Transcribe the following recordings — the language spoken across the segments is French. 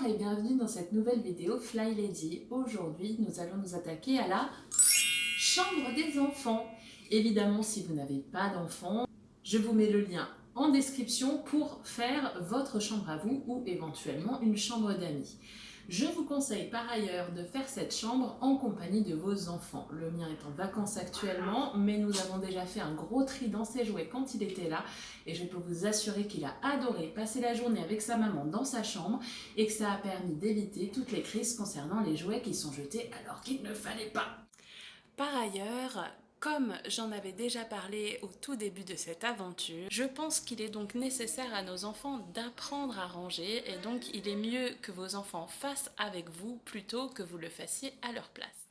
et bienvenue dans cette nouvelle vidéo Fly Lady. Aujourd'hui, nous allons nous attaquer à la chambre des enfants. Évidemment, si vous n'avez pas d'enfants, je vous mets le lien en description pour faire votre chambre à vous ou éventuellement une chambre d'amis. Je vous conseille par ailleurs de faire cette chambre en compagnie de vos enfants. Le mien est en vacances actuellement, mais nous avons déjà fait un gros tri dans ses jouets quand il était là. Et je peux vous assurer qu'il a adoré passer la journée avec sa maman dans sa chambre et que ça a permis d'éviter toutes les crises concernant les jouets qui sont jetés alors qu'il ne fallait pas. Par ailleurs, comme j'en avais déjà parlé au tout début de cette aventure, je pense qu'il est donc nécessaire à nos enfants d'apprendre à ranger et donc il est mieux que vos enfants fassent avec vous plutôt que vous le fassiez à leur place.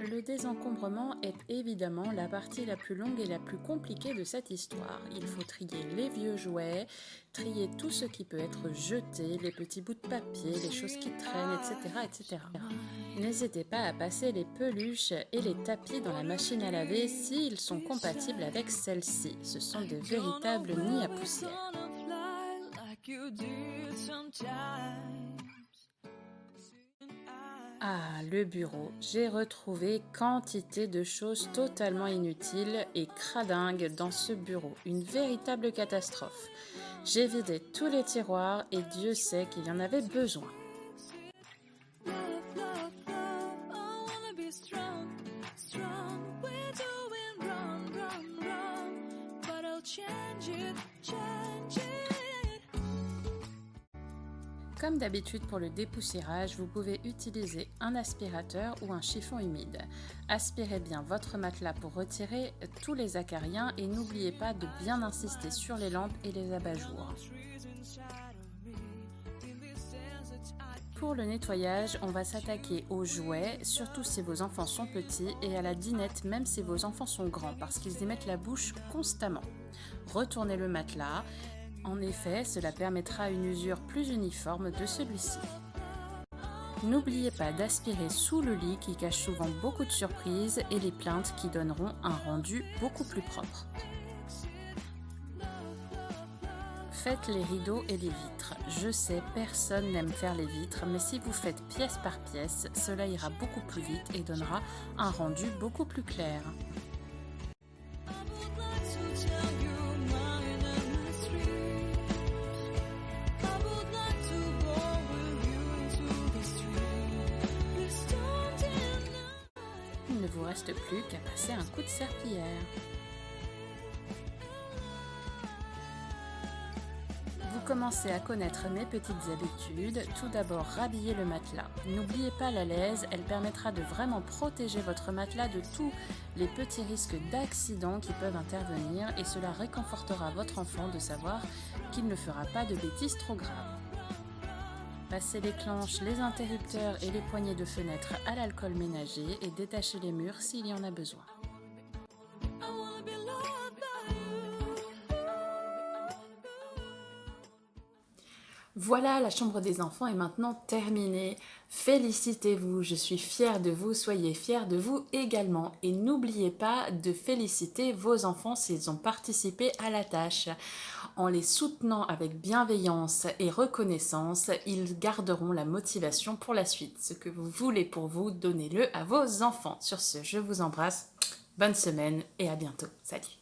Le désencombrement est évidemment la partie la plus longue et la plus compliquée de cette histoire. Il faut trier les vieux jouets, trier tout ce qui peut être jeté, les petits bouts de papier, les choses qui traînent, etc. etc. N'hésitez pas à passer les peluches et les tapis dans la machine à laver s'ils sont compatibles avec celle-ci. Ce sont de véritables nids à poussière. Ah, le bureau. J'ai retrouvé quantité de choses totalement inutiles et cradingues dans ce bureau. Une véritable catastrophe. J'ai vidé tous les tiroirs et Dieu sait qu'il y en avait besoin. Comme d'habitude pour le dépoussiérage, vous pouvez utiliser un aspirateur ou un chiffon humide. Aspirez bien votre matelas pour retirer tous les acariens et n'oubliez pas de bien insister sur les lampes et les abat-jours. Pour le nettoyage, on va s'attaquer aux jouets, surtout si vos enfants sont petits, et à la dinette même si vos enfants sont grands, parce qu'ils y mettent la bouche constamment. Retournez le matelas. En effet, cela permettra une usure plus uniforme de celui-ci. N'oubliez pas d'aspirer sous le lit qui cache souvent beaucoup de surprises et les plaintes qui donneront un rendu beaucoup plus propre. Faites les rideaux et les vitres. Je sais, personne n'aime faire les vitres, mais si vous faites pièce par pièce, cela ira beaucoup plus vite et donnera un rendu beaucoup plus clair. Il ne vous reste plus qu'à passer un coup de serpillière. Vous commencez à connaître mes petites habitudes. Tout d'abord, rhabiller le matelas. N'oubliez pas la laise, elle permettra de vraiment protéger votre matelas de tous les petits risques d'accidents qui peuvent intervenir et cela réconfortera votre enfant de savoir qu'il ne fera pas de bêtises trop graves. Passez les clenches, les interrupteurs et les poignées de fenêtre à l'alcool ménager et détachez les murs s'il y en a besoin. Voilà, la chambre des enfants est maintenant terminée. Félicitez-vous, je suis fière de vous, soyez fiers de vous également. Et n'oubliez pas de féliciter vos enfants s'ils ont participé à la tâche. En les soutenant avec bienveillance et reconnaissance, ils garderont la motivation pour la suite. Ce que vous voulez pour vous, donnez-le à vos enfants. Sur ce, je vous embrasse, bonne semaine et à bientôt. Salut!